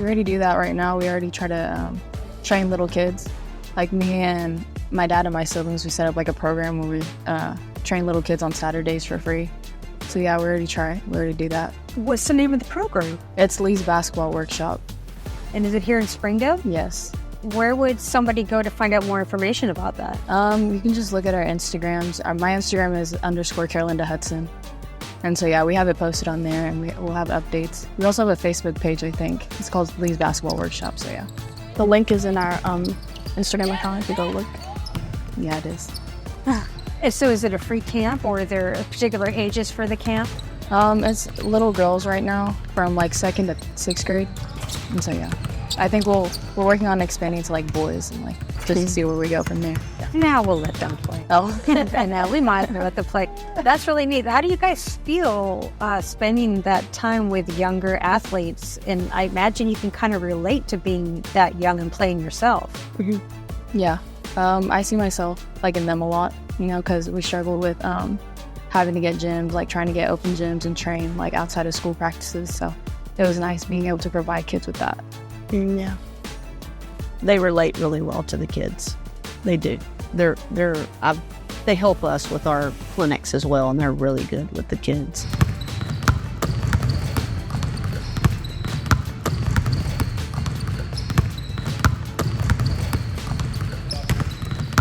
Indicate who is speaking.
Speaker 1: We already do that right now. We already try to train little kids. Like me and my dad and my siblings, we set up like a program where we train little kids on Saturdays for free. So yeah, we already do that.
Speaker 2: What's the name of the program?
Speaker 1: It's Lee's Basketball Workshop.
Speaker 2: And is it here in Springdale?
Speaker 1: Yes.
Speaker 2: Where would somebody go to find out more information about that?
Speaker 1: You can just look at our Instagrams. My Instagram is _Carolinda Hudson. And so yeah, we have it posted on there and we'll have updates. We also have a Facebook page, I think. It's called Lee's Basketball Workshop, so yeah.
Speaker 3: The link is in our Instagram account if you go look.
Speaker 1: Yeah, it is.
Speaker 2: And so is it a free camp or are there particular ages for the camp?
Speaker 1: It's little girls right now from like 2nd to 6th grade. And so yeah, I think we're working on expanding to like boys and like just to see where we go from there. Yeah.
Speaker 2: Now we'll let them play.
Speaker 1: Oh.
Speaker 2: I know, we might let them play. That's really neat. How do you guys feel spending that time with younger athletes? And I imagine you can kind of relate to being that young and playing yourself.
Speaker 1: Mm-hmm. Yeah, I see myself like in them a lot, you know, because we struggle with having to get gyms, like trying to get open gyms and train like outside of school practices. So it was nice being able to provide kids with that.
Speaker 3: Yeah.
Speaker 4: They relate really well to the kids. They do. They help us with our clinics as well, and they're really good with the kids.